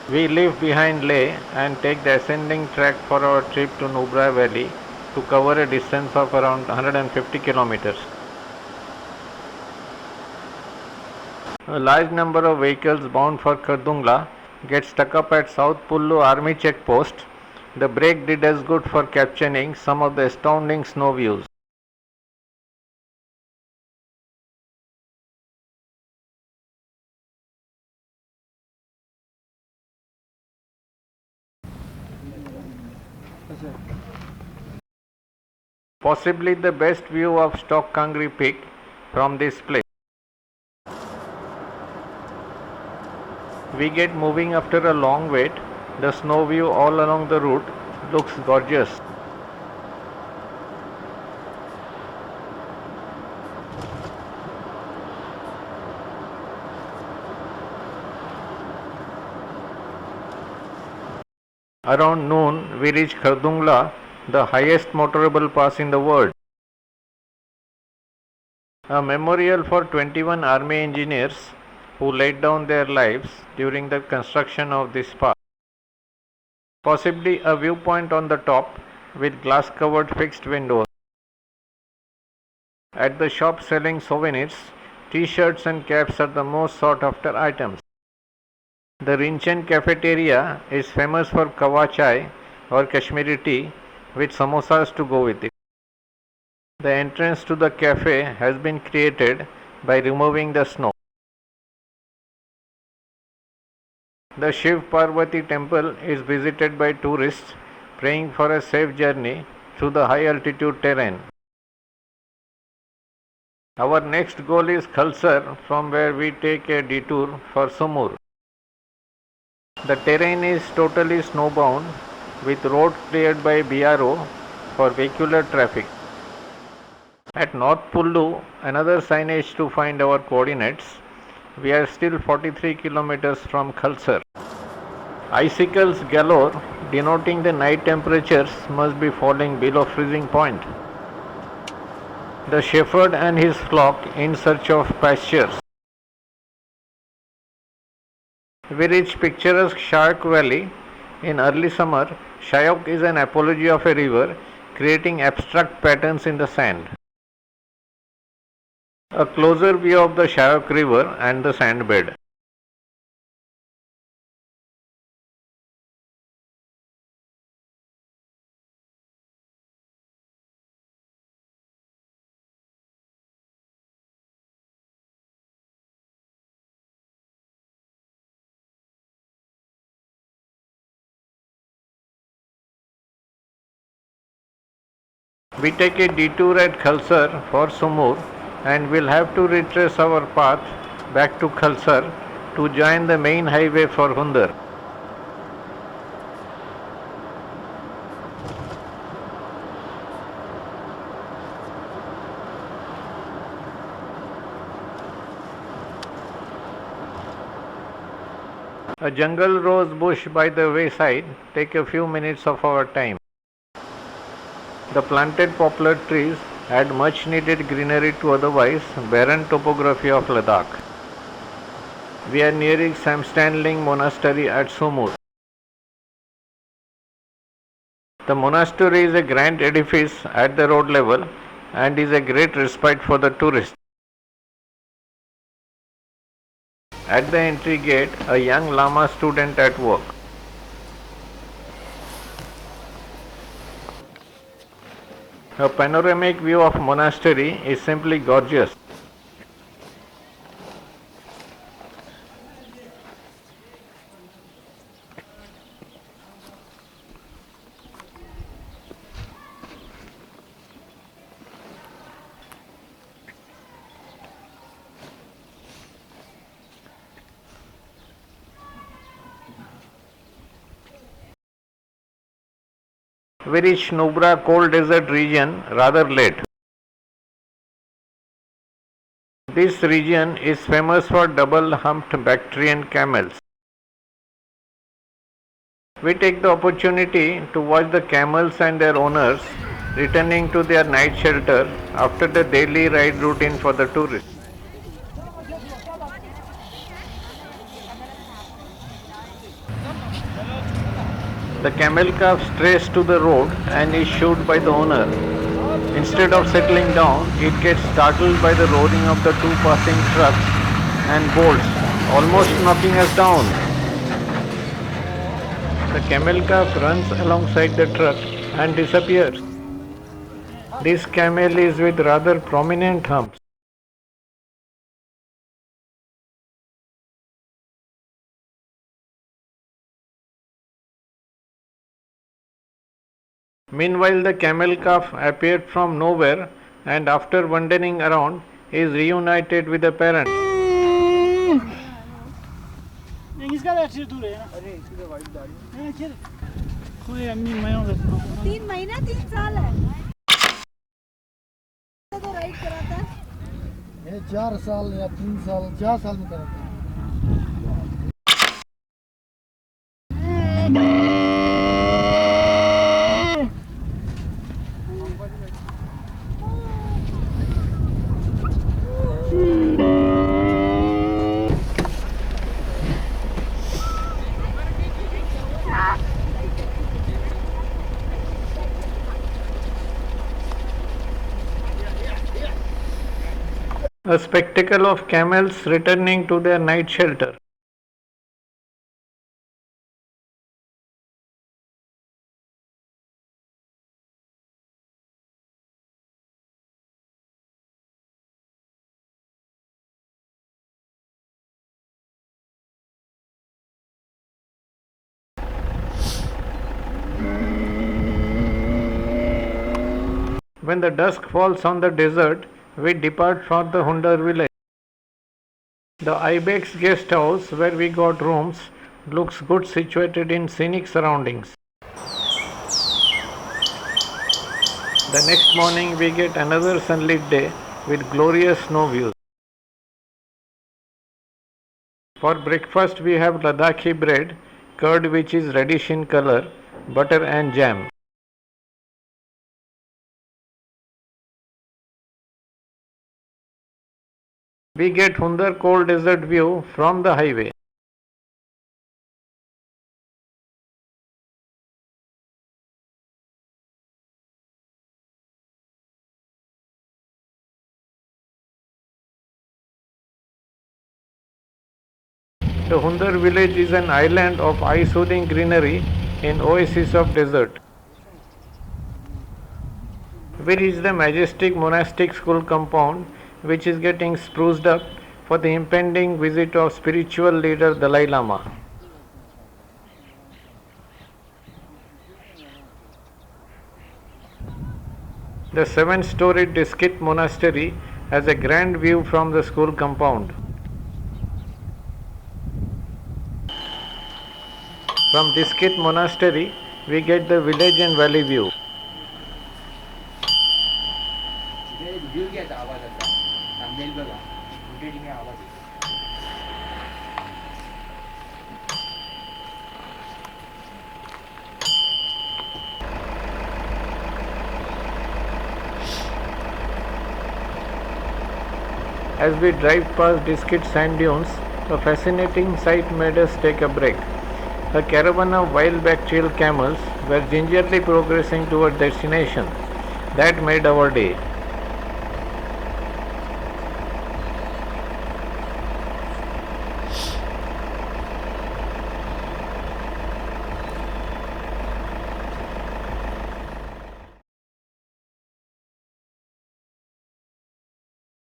We leave behind Leh and take the ascending track for our trip to Nubra Valley to cover a distance of around 150 kilometers. A large number of vehicles bound for Khardungla get stuck up at South Pullu Army checkpost. The break did us good for capturing some of the astounding snow views. Possibly the best view of Stock Kangri Peak from this place. We get moving after a long wait. The snow view all along the route looks gorgeous. Around noon, we reach Khardungla, the highest motorable pass in the world. A memorial for 21 army engineers who laid down their lives during the construction of this pass. Possibly a viewpoint on the top with glass covered fixed windows. At the shop selling souvenirs, t-shirts and caps are the most sought after items. The Rinchen Cafetaria is famous for kawa chai or Kashmiri tea with samosas to go with it. The entrance to the cafe has been created by removing the snow. The Shiv Parvati temple is visited by tourists praying for a safe journey through the high altitude terrain. Our next goal is Khalsar, from where we take a detour for Sumur. The terrain is totally snowbound with road cleared by BRO for vehicular traffic. At North Pullu, another signage to find our coordinates. We are still 43 kilometers from Khalsar. Icicles galore, denoting the night temperatures must be falling below freezing point. The shepherd and his flock in search of pastures. We reach picturesque Shark Valley. In early summer, Shyok is an apology of a river, creating abstract patterns in the sand. A closer view of the Shyok River and the sand bed. We take a detour at Khalsar for Sumur and will have to retrace our path back to Khalsar to join the main highway for Hunder. A jungle rose bush by the wayside take a few minutes of our time. The planted poplar trees add much needed greenery to otherwise barren topography of Ladakh. We are nearing Samstanling Monastery at Sumur. The monastery is a grand edifice at the road level and is a great respite for the tourists. At the entry gate, a young Lama student at work. A panoramic view of monastery is simply gorgeous. We reach Nubra cold desert region rather late. This region is famous for double humped Bactrian camels. We take the opportunity to watch the camels and their owners returning to their night shelter after the daily ride routine for the tourists. The camel calf strays to the road and is shooed by the owner. Instead of settling down, it gets startled by the roaring of the two passing trucks and bolts, almost knocking us down. The camel calf runs alongside the truck and disappears. This camel is with rather prominent humps. Meanwhile, the camel calf appeared from nowhere and after wandering around is reunited with the parent. ये 4 साल या 3 साल 4 साल में करा था। A spectacle of camels returning to their night shelter. When the dusk falls on the desert, we depart for the Hunder village. The Ibex guest house where we got rooms looks good, situated in scenic surroundings. The next morning we get another sunlit day with glorious snow views. For breakfast we have Ladakhi bread, curd which is reddish in color, butter and jam. We get Hunder cold desert view from the highway. The Hunder village is an island of eye-soothing greenery in oasis of desert. We reach the majestic monastic school compound which is getting spruced up for the impending visit of spiritual leader Dalai Lama. The 7-storied Diskit Monastery has a grand view from the school compound. From Diskit Monastery, we get the village and valley view. As we drive past Diskit sand dunes, a fascinating sight made us take a break. A caravan of wild Bactrian camels were gingerly progressing toward destination. That made our day.